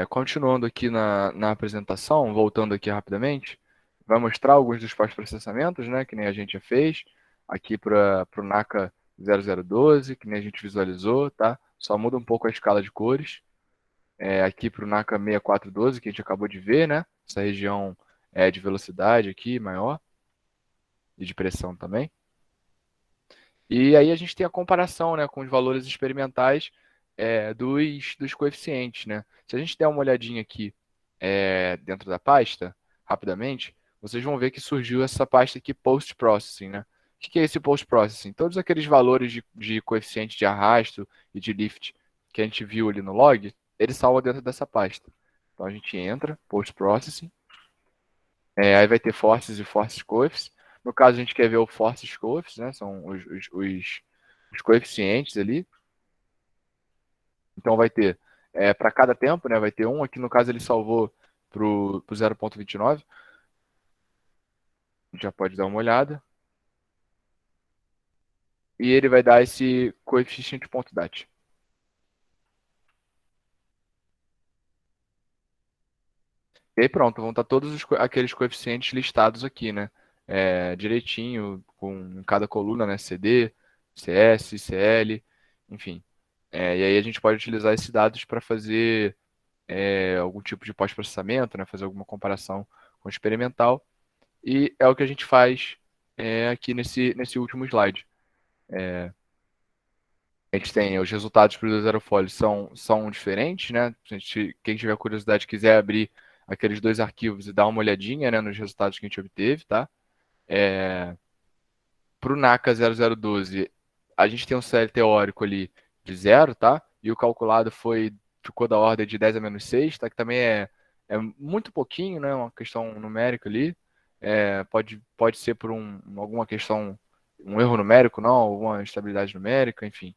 Continuando aqui na apresentação, voltando aqui rapidamente, vai mostrar alguns dos pós-processamentos, né, que nem a gente já fez, aqui para o NACA 0012, que nem a gente visualizou, tá? Só muda um pouco a escala de cores. Aqui para o NACA 6412, que a gente acabou de ver, né? Essa região de velocidade aqui maior e de pressão também. E aí a gente tem a comparação, né, com os valores experimentais dos coeficientes, né? Se a gente der uma olhadinha aqui dentro da pasta, rapidamente, vocês vão ver que surgiu essa pasta aqui, Post-Processing, né? O que é esse Post-Processing? Todos aqueles valores de coeficiente de arrasto e de lift que a gente viu ali no log, ele salva dentro dessa pasta. Então a gente entra, Post-Processing, aí vai ter forces e forces coefficients. No caso, a gente quer ver o forces coefficients, né? São os coeficientes ali. Então vai ter para cada tempo, né? Vai ter um. Aqui no caso ele salvou para o 0,29. Já pode dar uma olhada. E ele vai dar esse coeficiente ponto dat. E aí pronto, vão estar todos aqueles coeficientes listados aqui, né? Direitinho, com em cada coluna, né? CD, CS, CL, enfim. E aí a gente pode utilizar esses dados para fazer algum tipo de pós-processamento, né? Fazer alguma comparação com o experimental. E é o que a gente faz aqui nesse último slide. A gente tem os resultados para os aerofólios são diferentes, né? Quem tiver curiosidade quiser abrir aqueles dois arquivos e dar uma olhadinha, né, nos resultados que a gente obteve, tá? Para o NACA 0012, a gente tem um CL teórico ali de zero, tá? E o calculado ficou da ordem de 10 a menos 6, tá? Que também é muito pouquinho, né? Uma questão numérica ali. Pode ser por alguma questão, um erro numérico, não, alguma instabilidade numérica, enfim.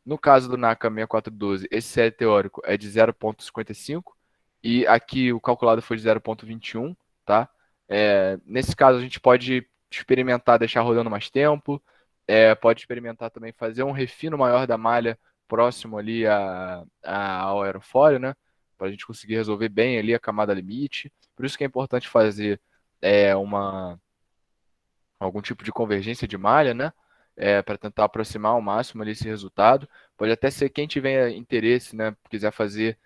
No caso do NACA 6412, esse CL teórico é de 0,55 e aqui o calculado foi de 0,21, tá? Nesse caso, a gente pode experimentar deixar rodando mais tempo, pode experimentar também fazer um refino maior da malha próximo ali ao aerofólio, né? Para a gente conseguir resolver bem ali a camada limite. Por isso que é importante fazer algum tipo de convergência de malha, né? Para tentar aproximar ao máximo ali esse resultado. Pode até ser quem tiver interesse, né? Quiser fazer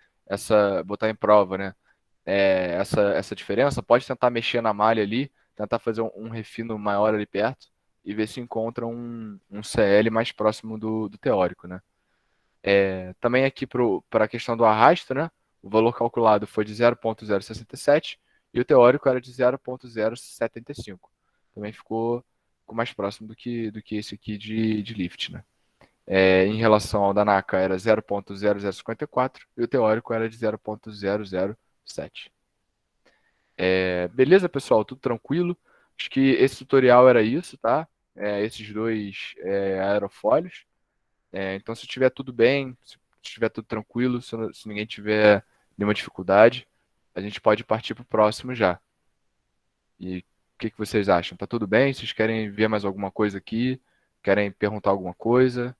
botar em prova, né? Essa diferença, pode tentar mexer na malha ali, tentar fazer um refino maior ali perto e ver se encontra um CL mais próximo do teórico, né? Também aqui para a questão do arrasto, né? O valor calculado foi de 0,067 e o teórico era de 0,075. Também ficou mais próximo do que esse aqui de lift, né? Em relação ao da NACA era 0,0054 e o teórico era de 0,007. Beleza, pessoal? Tudo tranquilo? Acho que esse tutorial era isso, tá? Esses dois aerofólios. Então, se tiver tudo bem, se estiver tudo tranquilo, se ninguém tiver nenhuma dificuldade, a gente pode partir para o próximo já. E o que vocês acham? Tá tudo bem? Vocês querem ver mais alguma coisa aqui? Querem perguntar alguma coisa?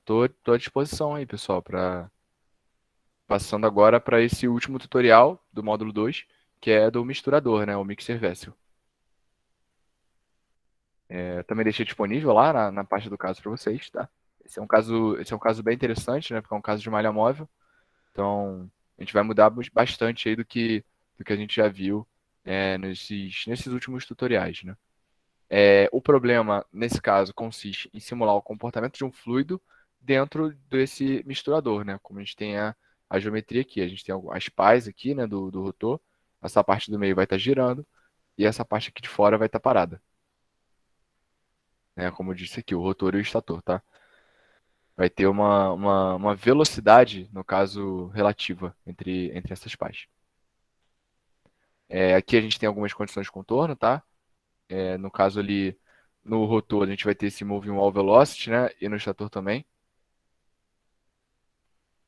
Tô à disposição aí, pessoal, passando agora para esse último tutorial do módulo 2, que é do misturador, né? O Mixer Vessel. Também deixei disponível lá na parte do caso para vocês, tá? Esse é um caso bem interessante, né? Porque é um caso de malha móvel. Então, a gente vai mudar bastante aí do que a gente já viu nesses últimos tutoriais, né? O problema, nesse caso, consiste em simular o comportamento de um fluido dentro desse misturador, né? Como a gente tem a geometria aqui, a gente tem as pás aqui, né, do rotor, essa parte do meio vai estar girando e essa parte aqui de fora vai estar parada, né? Como eu disse aqui, o rotor e o estator, tá? Vai ter uma velocidade, no caso, relativa entre essas pás. Aqui a gente tem algumas condições de contorno, tá? No caso ali, no rotor, a gente vai ter esse moving wall velocity, né? E no estator também.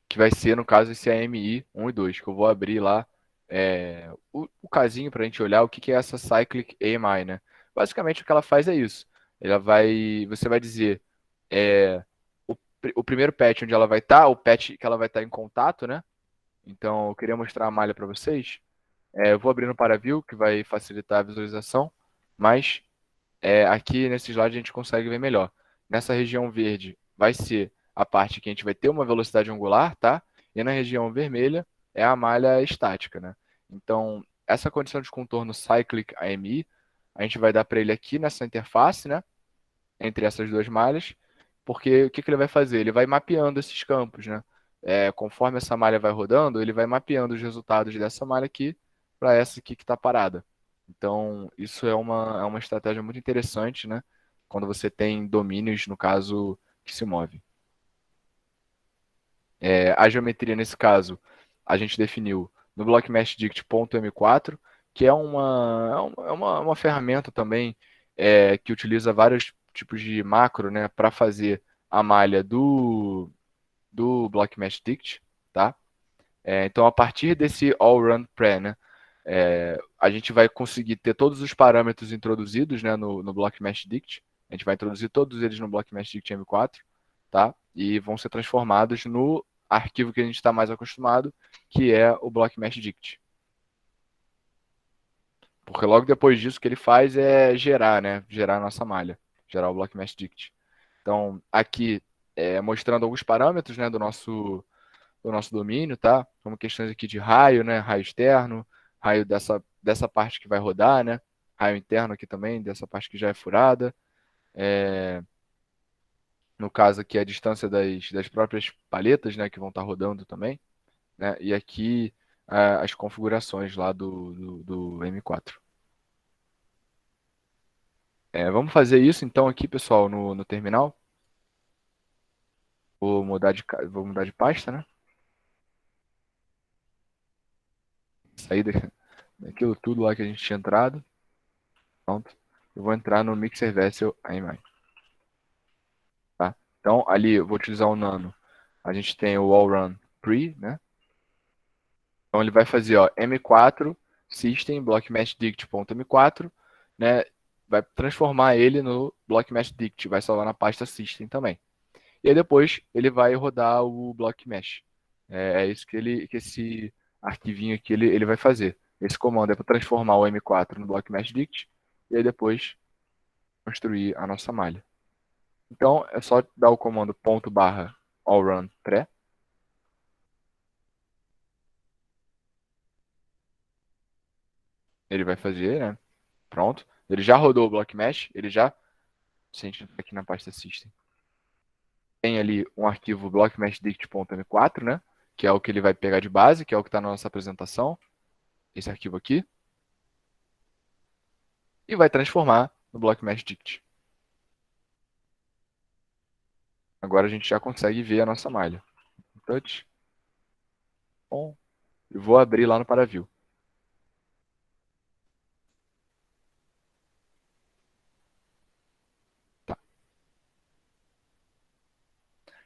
Que vai ser, no caso, esse AMI 1 e 2, que eu vou abrir lá o casinho para a gente olhar o que é essa Cyclic AMI, né? Basicamente, o que ela faz é isso. Você vai dizer o primeiro patch onde ela vai estar, o patch que ela vai estar em contato, né? Então, eu queria mostrar a malha para vocês. Eu vou abrir no ParaView, que vai facilitar a visualização, mas aqui nesse slide a gente consegue ver melhor. Nessa região verde vai ser a parte que a gente vai ter uma velocidade angular, tá? E na região vermelha é a malha estática, né? Então, essa condição de contorno Cyclic AMI, a gente vai dar para ele aqui nessa interface, né? Entre essas duas malhas, porque o que que ele vai fazer? Ele vai mapeando esses campos, né? Conforme essa malha vai rodando, ele vai mapeando os resultados dessa malha aqui para essa aqui que está parada. Então, isso é uma estratégia muito interessante, né? Quando você tem domínios, no caso, que se movem. A geometria, nesse caso, a gente definiu no BlockMeshDict.m4, que é uma ferramenta também que utiliza vários tipos de macro, né, para fazer a malha do BlockMeshDict, tá? Então, a partir desse all-run pre, né, a gente vai conseguir ter todos os parâmetros introduzidos, né, no BlockMeshDict. A gente vai introduzir todos eles no BlockMeshDict M4, tá? E vão ser transformados no arquivo que a gente está mais acostumado, que é o BlockMeshDict. Porque logo depois disso o que ele faz é gerar, né? Gerar a nossa malha, gerar o BlockMeshDict. Então, aqui mostrando alguns parâmetros, né, do nosso domínio, tá? Como questões aqui de raio, né? Raio externo, raio dessa parte que vai rodar, né? Raio interno aqui também, dessa parte que já é furada. No caso aqui, a distância das próprias palhetas, né? Que vão estar rodando também, né? E aqui as configurações lá do M4. Vamos fazer isso então aqui, pessoal, no terminal. Vou mudar de pasta, né? Sair daquilo tudo lá que a gente tinha entrado. Pronto. Eu vou entrar no Mixer Vessel AMI. Tá? Então, ali eu vou utilizar o Nano. A gente tem o All-Run Pre, né? Então, ele vai fazer ó, M4 System BlockMeshDict.m4, né? Vai transformar ele no BlockMeshDict, vai salvar na pasta System também. E aí depois ele vai rodar o BlockMesh. É isso que esse arquivinho aqui ele vai fazer. Esse comando é para transformar o M4 no BlockMeshDict e aí depois construir a nossa malha. Então, é só dar o comando ponto barra allRun pré. Ele vai fazer, né? Pronto. Ele já rodou o block mesh, ele já, se a gente entrar aqui na pasta system, tem ali um arquivo blockmeshdict.m4, né? Que é o que ele vai pegar de base, que é o que está na nossa apresentação. Esse arquivo aqui. E vai transformar no blockmeshdict. Agora a gente já consegue ver a nossa malha. Touch. Bom. E vou abrir lá no ParaView. Tá.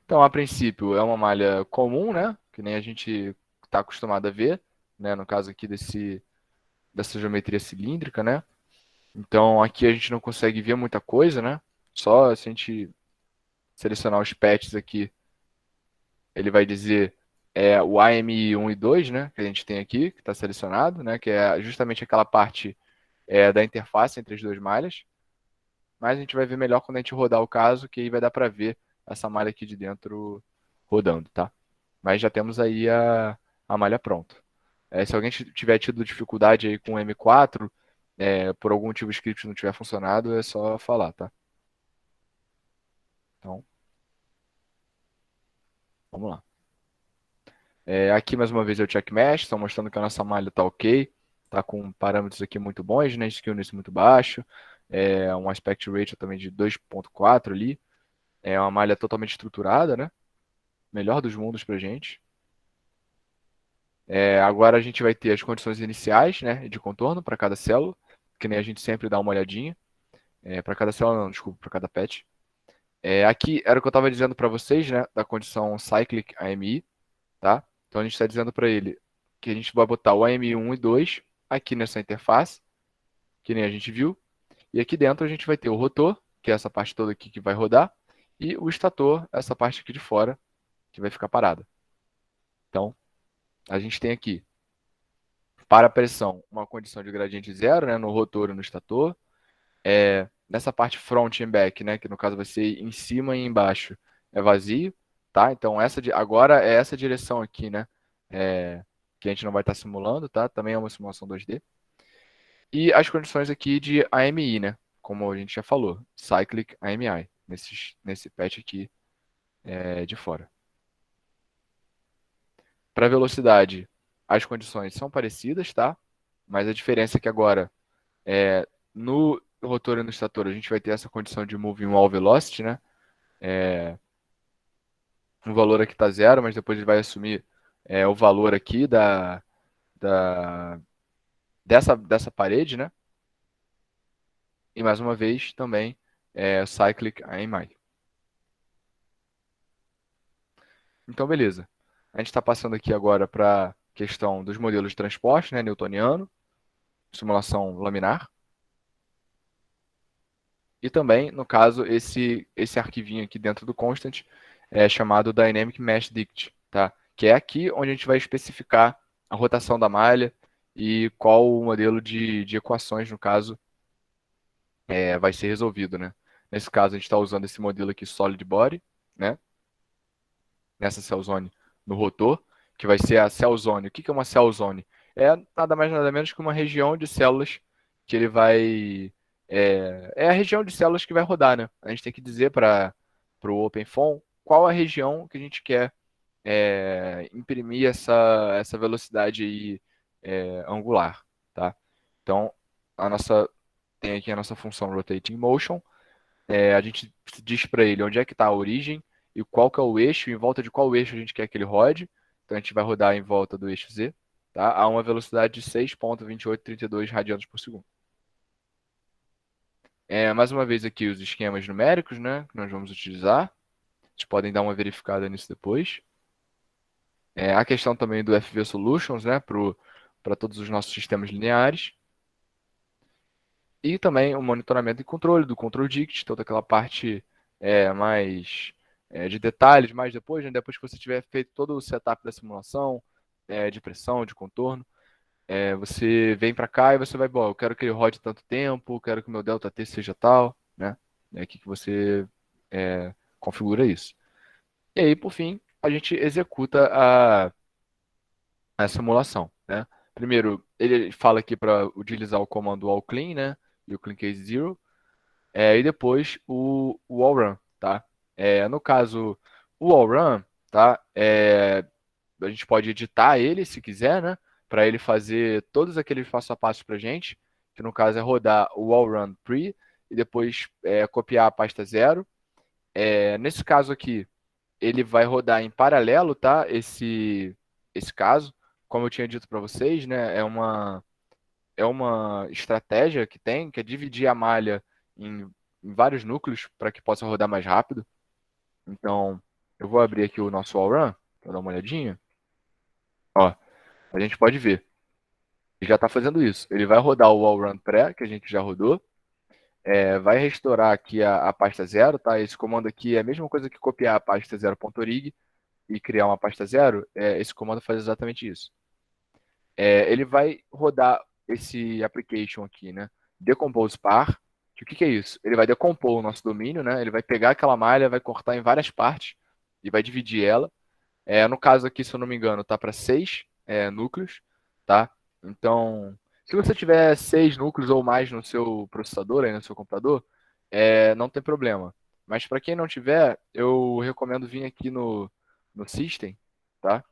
Então, a princípio, é uma malha comum, né? Que nem a gente está acostumado a ver, né? No caso aqui dessa geometria cilíndrica, né? Então, aqui a gente não consegue ver muita coisa, né? Só se a gente selecionar os patches aqui, ele vai dizer o AMI 1 e 2, né? Que a gente tem aqui, que está selecionado, né? Que é justamente aquela parte da interface entre as duas malhas. Mas a gente vai ver melhor quando a gente rodar o caso, que aí vai dar para ver essa malha aqui de dentro rodando, tá? Mas já temos aí a malha pronta. Se alguém tiver tido dificuldade aí com o M4, por algum motivo o script não tiver funcionado, é só falar, tá? Então, vamos lá. Aqui mais uma vez é o check mesh, estão mostrando que a nossa malha está ok, está com parâmetros aqui muito bons, né? Skewness muito baixo, um aspect ratio também de 2.4 ali, é uma malha totalmente estruturada, né? Melhor dos mundos pra gente. Agora a gente vai ter as condições iniciais, né, de contorno para cada célula, que nem a gente sempre dá uma olhadinha. Para cada célula, não, desculpa, para cada patch. Aqui era o que eu estava dizendo para vocês, né, da condição Cyclic AMI, tá? Então a gente está dizendo para ele que a gente vai botar o AMI 1 e 2 aqui nessa interface, que nem a gente viu. E aqui dentro a gente vai ter o rotor, que é essa parte toda aqui que vai rodar, e o estator, essa parte aqui de fora, que vai ficar parada. Então, a gente tem aqui, para a pressão, uma condição de gradiente zero, né, no rotor e no estator. Nessa parte front e back, né, que no caso vai ser em cima e embaixo, é vazio, tá? Então agora é essa direção aqui, né, que a gente não vai estar simulando, tá? Também é uma simulação 2D. E as condições aqui de AMI, né, como a gente já falou, Cyclic AMI, nesse patch aqui de fora. Para velocidade, as condições são parecidas, tá? Mas a diferença é que agora, no rotor e no estator, a gente vai ter essa condição de moving wall velocity, né? O valor aqui está zero, mas depois ele vai assumir o valor aqui da, dessa parede, né? E mais uma vez também Cyclic AMI. Então, beleza. A gente está passando aqui agora para a questão dos modelos de transporte, né? Newtoniano, simulação laminar. E também, no caso, esse arquivinho aqui dentro do Constant é chamado Dynamic Mesh Dict, tá? Que é aqui onde a gente vai especificar a rotação da malha e qual o modelo de equações, no caso, vai ser resolvido, né? Nesse caso, a gente está usando esse modelo aqui, Solid Body, né? Nessa cell zone no rotor, que vai ser a cell zone. O que é uma cell zone? É nada mais nada menos que uma região de células que ele vai. É a região de células que vai rodar, né? A gente tem que dizer para o OpenFOAM qual a região que a gente quer imprimir essa velocidade aí, angular, tá? Então, tem aqui a nossa função Rotating Motion. A gente diz para ele onde é que está a origem e qual que é o eixo, em volta de qual eixo a gente quer que ele rode. Então a gente vai rodar em volta do eixo Z, tá? A uma velocidade de 6,2832 radianos por segundo. Mais uma vez aqui os esquemas numéricos, né, que nós vamos utilizar. Vocês podem dar uma verificada nisso depois. A questão também do FV Solutions, né, para todos os nossos sistemas lineares. E também o monitoramento e controle do Control Dict, toda aquela parte mais de detalhes, mais depois, né? Depois que você tiver feito todo o setup da simulação, de pressão, de contorno, você vem para cá e você vai, bom, eu quero que ele rode tanto tempo, quero que o meu ΔT seja tal, né? É aqui que você configura isso. E aí, por fim, a gente executa a simulação, né? Primeiro, ele fala aqui para utilizar o comando all clean, né? E o clean case zero. E depois o all run, tá? No caso, o all run, tá? A gente pode editar ele se quiser, né? Para ele fazer todos aqueles passo a passo para gente, que no caso é rodar o all run pre e depois copiar a pasta zero. Nesse caso aqui, ele vai rodar em paralelo, tá? Esse caso, como eu tinha dito para vocês, né? É uma estratégia que tem, que é dividir a malha em vários núcleos para que possa rodar mais rápido. Então, eu vou abrir aqui o nosso all-run para dar uma olhadinha. Ó, a gente pode ver, ele já está fazendo isso. Ele vai rodar o all-run pré, que a gente já rodou, vai restaurar aqui a pasta zero, tá? Esse comando aqui é a mesma coisa que copiar a pasta 0.orig e criar uma pasta zero. Esse comando faz exatamente isso. Ele vai rodar esse application aqui, né? Decompose par. Que o que é isso? Ele vai decompor o nosso domínio, né? Ele vai pegar aquela malha, vai cortar em várias partes e vai dividir ela. No caso aqui, se eu não me engano, tá para 6 núcleos, tá? Então, se você tiver 6 núcleos ou mais no seu processador, aí no seu computador, não tem problema. Mas para quem não tiver, eu recomendo vir aqui no System, tá?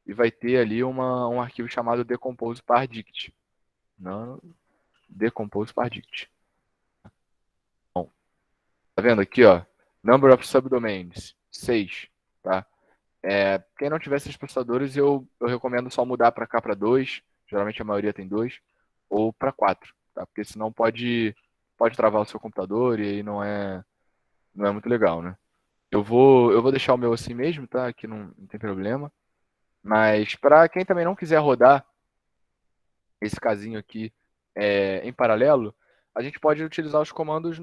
E vai ter ali um arquivo chamado Decompose Pardict. Não, Decompose Pardict. Bom, tá vendo aqui, ó? Number of subdomains, 6, tá? Quem não tiver esses processadores, eu recomendo só mudar para cá para 2. Geralmente a maioria tem 2. Ou para 4, tá? Porque senão pode travar o seu computador e aí não é muito legal, né? Eu vou deixar o meu assim mesmo, tá? Aqui não tem problema. Mas para quem também não quiser rodar esse casinho aqui em paralelo, a gente pode utilizar os comandos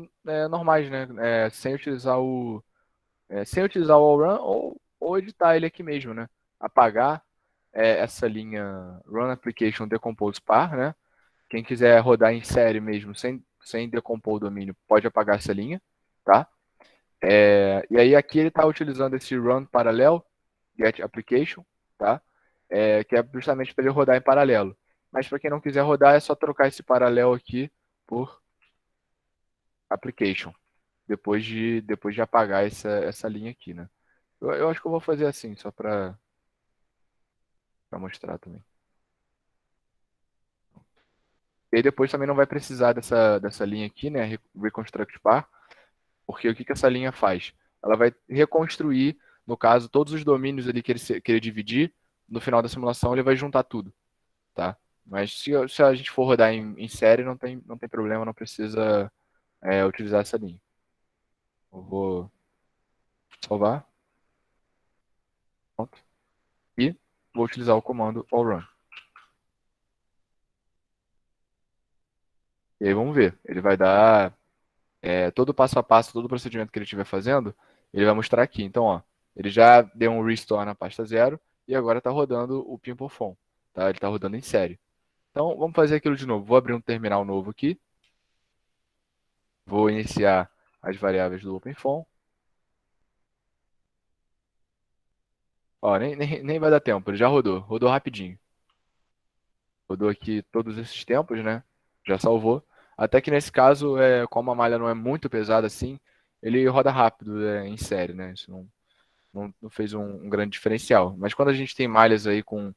normais, né? Sem utilizar o all run ou editar ele aqui mesmo, né? Apagar é essa linha Run Application Decompose Par, né? Quem quiser rodar em série mesmo, sem decompor o domínio, pode apagar essa linha, tá? E aí aqui ele está utilizando esse Run Parallel Get Application, tá? Que é justamente para ele rodar em paralelo. Mas para quem não quiser rodar, é só trocar esse paralelo aqui por Application, depois de apagar essa linha aqui, né? Eu acho que eu vou fazer assim, só para mostrar também. E aí depois também não vai precisar dessa linha aqui, né? Reconstruct Par, porque o que essa linha faz? Ela vai reconstruir, no caso, todos os domínios ali que ele dividir, no final da simulação ele vai juntar tudo, tá? Mas se a gente for rodar em série, não tem problema, não precisa utilizar essa linha. Eu vou salvar, pronto, e vou utilizar o comando allrun. E aí vamos ver, ele vai dar todo o passo a passo, todo o procedimento que ele estiver fazendo, ele vai mostrar aqui. Então, ó, ele já deu um restore na pasta 0 e agora está rodando o PimpleFon, tá? Ele está rodando em série. Então, vamos fazer aquilo de novo. Vou abrir um terminal novo aqui, vou iniciar as variáveis do OpenFON. Ó, nem vai dar tempo, ele já rodou rapidinho. Rodou aqui todos esses tempos, né? Já salvou. Até que nesse caso, como a malha não é muito pesada assim, ele roda rápido em série, né? Isso não fez um grande diferencial. Mas quando a gente tem malhas aí com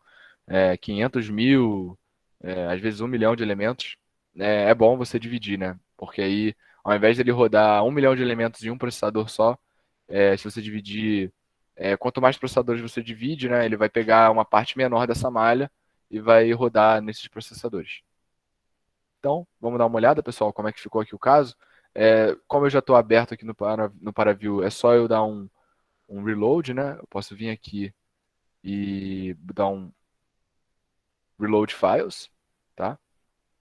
500 mil, às vezes 1 milhão de elementos, é bom você dividir, né? Porque aí, ao invés dele rodar 1 milhão de elementos em um processador só, se você dividir, quanto mais processadores você divide, né? Ele vai pegar uma parte menor dessa malha e vai rodar nesses processadores. Então, vamos dar uma olhada, pessoal, como é que ficou aqui o caso. Como eu já estou aberto aqui no ParaView, é só eu dar um reload, né? Eu posso vir aqui e dar um reload files, tá?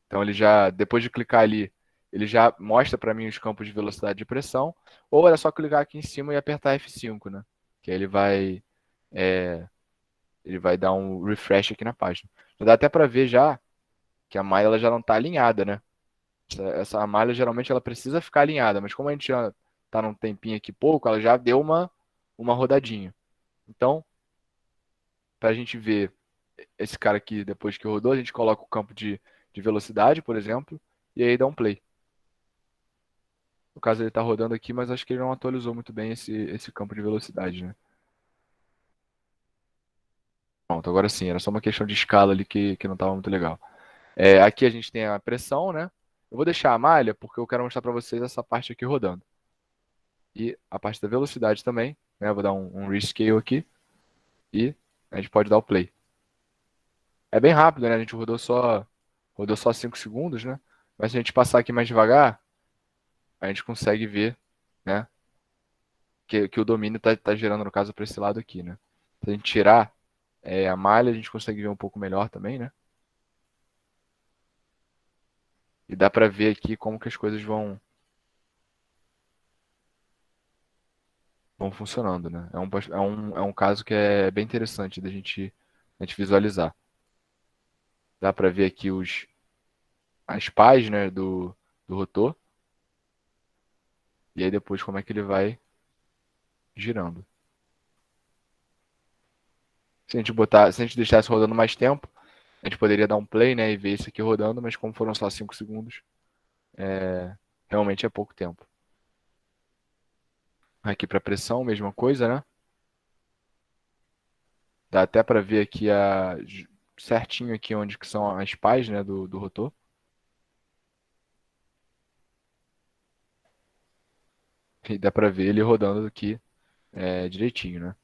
Então ele já, depois de clicar ali, ele já mostra para mim os campos de velocidade de pressão, ou era só clicar aqui em cima e apertar F5, né? Que aí ele vai dar um refresh aqui na página. Já dá até para ver já que a malha ela já não está alinhada, né? Essa malha geralmente ela precisa ficar alinhada, mas como a gente já está num tempinho aqui pouco, ela já deu uma rodadinha. Então, para a gente ver esse cara aqui, depois que rodou, a gente coloca o campo de velocidade, por exemplo, e aí dá um play. No caso, ele está rodando aqui, mas acho que ele não atualizou muito bem esse campo de velocidade, né? Pronto, agora sim, era só uma questão de escala ali que não estava muito legal. Aqui a gente tem a pressão, né? Eu vou deixar a malha porque eu quero mostrar para vocês essa parte aqui rodando. E a parte da velocidade também, né? Eu vou dar um rescale aqui e a gente pode dar o play. É bem rápido, né? A gente rodou só 5 segundos, né? Mas se a gente passar aqui mais devagar, a gente consegue ver, né, que o domínio tá gerando, no caso, para esse lado aqui, né? Se a gente tirar a malha, a gente consegue ver um pouco melhor também, né? E dá para ver aqui como que as coisas vão funcionando, né? É um caso que é bem interessante da gente visualizar. Dá para ver aqui as pás, né, do rotor. E aí depois como é que ele vai girando. Se a gente deixasse rodando mais tempo, a gente poderia dar um play, né, e ver isso aqui rodando, mas como foram só 5 segundos, realmente é pouco tempo. Aqui para pressão, mesma coisa, né? Dá até para ver aqui certinho aqui onde que são as pás, né, do rotor. E dá para ver ele rodando aqui direitinho, né?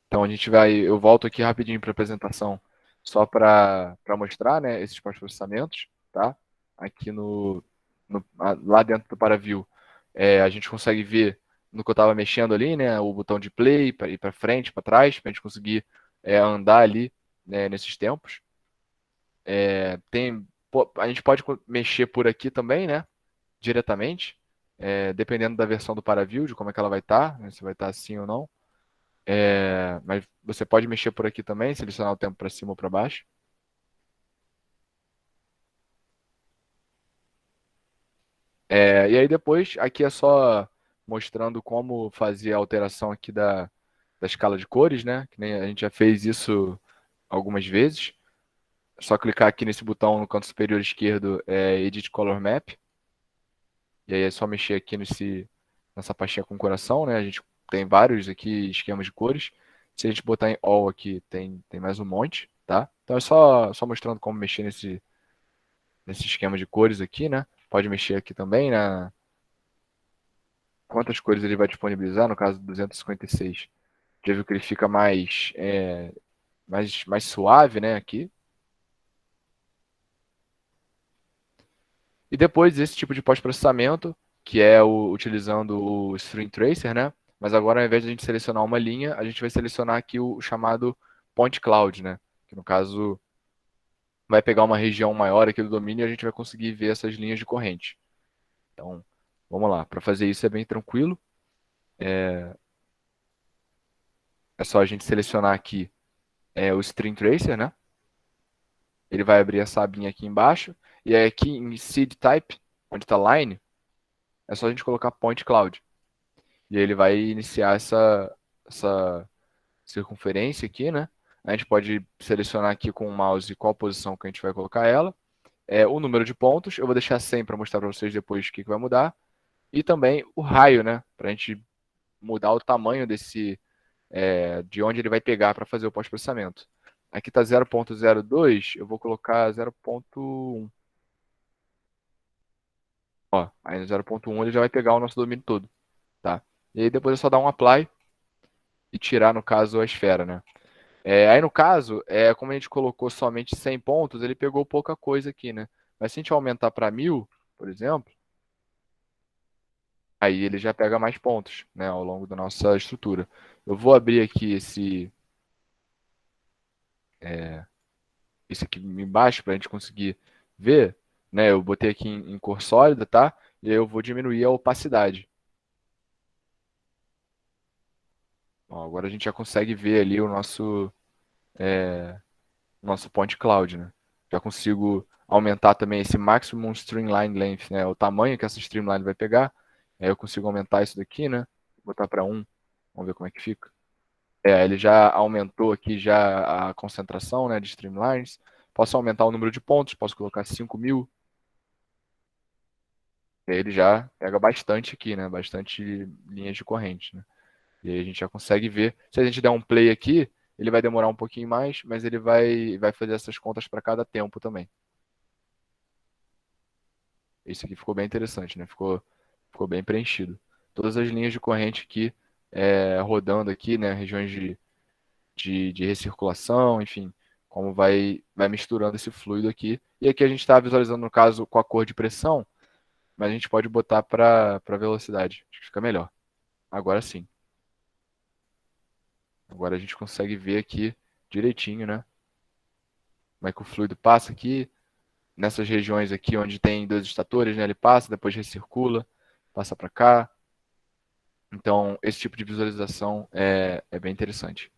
Então eu volto aqui rapidinho para a apresentação, só para mostrar, né, esses pós-processamentos, tá? Aqui lá dentro do ParaView, a gente consegue ver no que eu estava mexendo ali, né, o botão de play para ir para frente, para trás, para a gente conseguir andar ali, né, nesses tempos. A gente pode mexer por aqui também, né, diretamente, dependendo da versão do ParaView, de como é que ela vai estar, né, se vai estar assim ou não. Mas você pode mexer por aqui também, selecionar o tempo para cima ou para baixo. E aí depois, aqui é só mostrando como fazer a alteração aqui da escala de cores, né? Que nem a gente já fez isso algumas vezes. É só clicar aqui nesse botão no canto superior esquerdo, Edit Color Map. E aí é só mexer aqui nessa pastinha com coração, né? A gente tem vários aqui esquemas de cores. Se a gente botar em All aqui, tem mais um monte, tá? Então é só mostrando como mexer nesse esquema de cores aqui, né? Pode mexer aqui também quantas cores ele vai disponibilizar, no caso 256. Já viu que ele fica mais suave, né, aqui. E depois esse tipo de pós-processamento, que é utilizando o String Tracer, né? Mas agora, ao invés de a gente selecionar uma linha, a gente vai selecionar aqui o chamado Point Cloud, né? Que no caso vai pegar uma região maior aqui do domínio e a gente vai conseguir ver essas linhas de corrente. Então, vamos lá. Para fazer isso é bem tranquilo. É só a gente selecionar aqui o String Tracer, né? Ele vai abrir essa abinha aqui embaixo. E aí aqui em Seed Type, onde está Line, é só a gente colocar Point Cloud. E aí ele vai iniciar essa circunferência aqui, né? A gente pode selecionar aqui com o mouse qual posição que a gente vai colocar ela. O número de pontos, eu vou deixar 100 para mostrar para vocês depois o que vai mudar. E também o raio, né? Para a gente mudar o tamanho de onde ele vai pegar para fazer o pós-processamento. Aqui está 0.02, eu vou colocar 0.1. Ó, aí no 0.1 ele já vai pegar o nosso domínio todo, tá? E aí depois é só dar um apply e tirar, no caso, a esfera, né? Aí no caso, como a gente colocou somente 100 pontos, ele pegou pouca coisa aqui, né? Mas se a gente aumentar para 1000, por exemplo, aí ele já pega mais pontos, né, ao longo da nossa estrutura. Eu vou abrir aqui esse aqui embaixo para a gente conseguir ver, né? Eu botei aqui em cor sólida, tá? E aí eu vou diminuir a opacidade. Ó, agora a gente já consegue ver ali o nosso point cloud, né? Já consigo aumentar também esse maximum streamline length, né? O tamanho que essa streamline vai pegar. Aí eu consigo aumentar isso daqui, né? Botar para 1. Vamos ver como é que fica. Ele já aumentou aqui já a concentração, né, de streamlines. Posso aumentar o número de pontos, posso colocar 5.000. E aí ele já pega bastante aqui, né? Bastante linhas de corrente, né? E aí a gente já consegue ver. Se a gente der um play aqui, ele vai demorar um pouquinho mais, mas ele vai fazer essas contas para cada tempo também. Esse aqui ficou bem interessante, né? Ficou bem preenchido. Todas as linhas de corrente aqui rodando aqui, né? Regiões de recirculação, enfim, como vai misturando esse fluido aqui. E aqui a gente está visualizando, no caso, com a cor de pressão, mas a gente pode botar para velocidade. Acho que fica melhor. Agora sim. Agora a gente consegue ver aqui direitinho, né? Como é que o fluido passa aqui, nessas regiões aqui onde tem dois estatores, né? Ele passa, depois recircula, passa para cá. Então, esse tipo de visualização é bem interessante.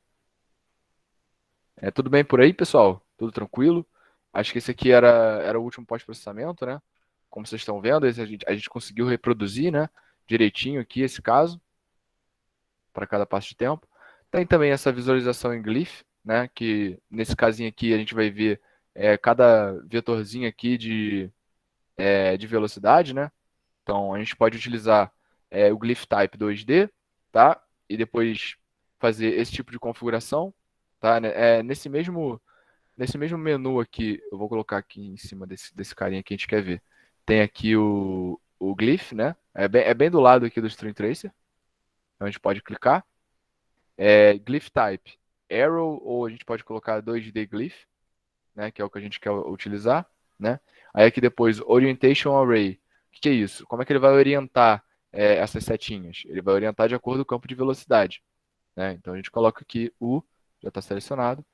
Tudo bem por aí, pessoal? Tudo tranquilo? Acho que esse aqui era o último pós-processamento, né? Como vocês estão vendo, a gente conseguiu reproduzir, né? Direitinho aqui esse caso, para cada passo de tempo. Tem também essa visualização em Glyph, né? Que nesse casinho aqui a gente vai ver cada vetorzinho aqui de velocidade, né? Então a gente pode utilizar o Glyph Type 2D, tá? E depois fazer esse tipo de configuração, tá? Nesse mesmo menu aqui, eu vou colocar aqui em cima desse carinha que a gente quer ver. Tem aqui o Glyph, né? É bem do lado aqui do String Tracer. Então a gente pode clicar. Glyph Type Arrow, ou a gente pode colocar 2D Glyph, né? Que é o que a gente quer utilizar, né? Aí aqui depois, Orientation Array. O que é isso? Como é que ele vai orientar essas setinhas? Ele vai orientar de acordo com o campo de velocidade, né? Então a gente coloca aqui já está selecionado.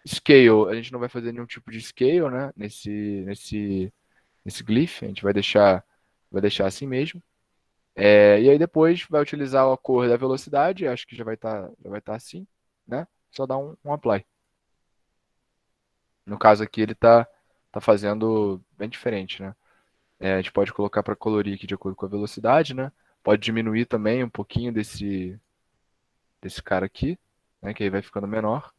Scale, a gente não vai fazer nenhum tipo de scale, né? Nesse glyph, a gente vai deixar assim mesmo. E aí depois vai utilizar a cor da velocidade, acho que já vai estar assim, né? Só dar um apply. No caso aqui ele tá fazendo bem diferente, né? A gente pode colocar para colorir aqui de acordo com a velocidade, né? Pode diminuir também um pouquinho desse cara aqui, né? Que aí vai ficando menor.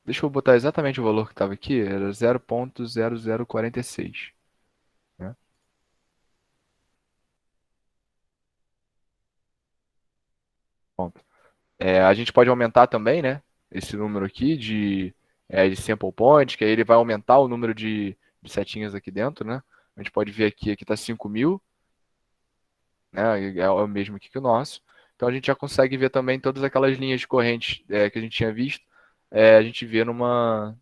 Deixa eu botar exatamente o valor que estava aqui, era 0,0046, né? Pronto. A gente pode aumentar também, né? Esse número aqui de sample point, que aí ele vai aumentar o número de setinhas aqui dentro, né? A gente pode ver aqui está 5.000, né? É o mesmo aqui que o nosso. Então a gente já consegue ver também todas aquelas linhas de corrente que a gente tinha visto, a gente vê de uma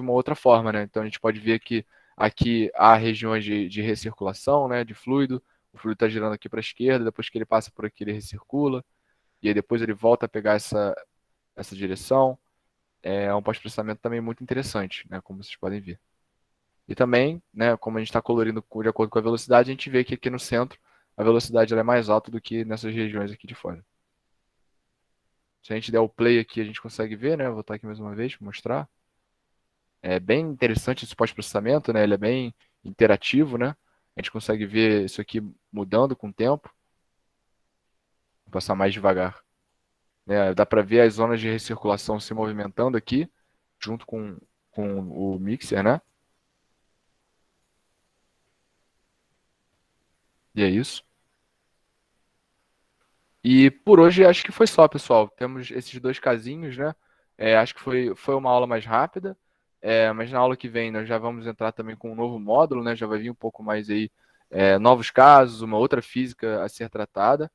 outra forma, né? Então a gente pode ver que aqui há regiões de recirculação, né? De fluido. O fluido está girando aqui para a esquerda, depois que ele passa por aqui ele recircula, e aí depois ele volta a pegar essa direção. É um pós-processamento também muito interessante, né? Como vocês podem ver. E também, né, como a gente está colorindo de acordo com a velocidade, a gente vê que aqui no centro a velocidade ela é mais alta do que nessas regiões aqui de fora. Se a gente der o play aqui, a gente consegue ver, né? Vou voltar aqui mais uma vez para mostrar. É bem interessante esse pós-processamento, né? Ele é bem interativo, né? A gente consegue ver isso aqui mudando com o tempo. Vou passar mais devagar, né? Dá para ver as zonas de recirculação se movimentando aqui, junto com o mixer, né? E é isso. E por hoje acho que foi só, pessoal. Temos esses dois casinhos, né? Acho que foi uma aula mais rápida, mas na aula que vem nós já vamos entrar também com um novo módulo, né? Já vai vir um pouco mais aí, novos casos, uma outra física a ser tratada.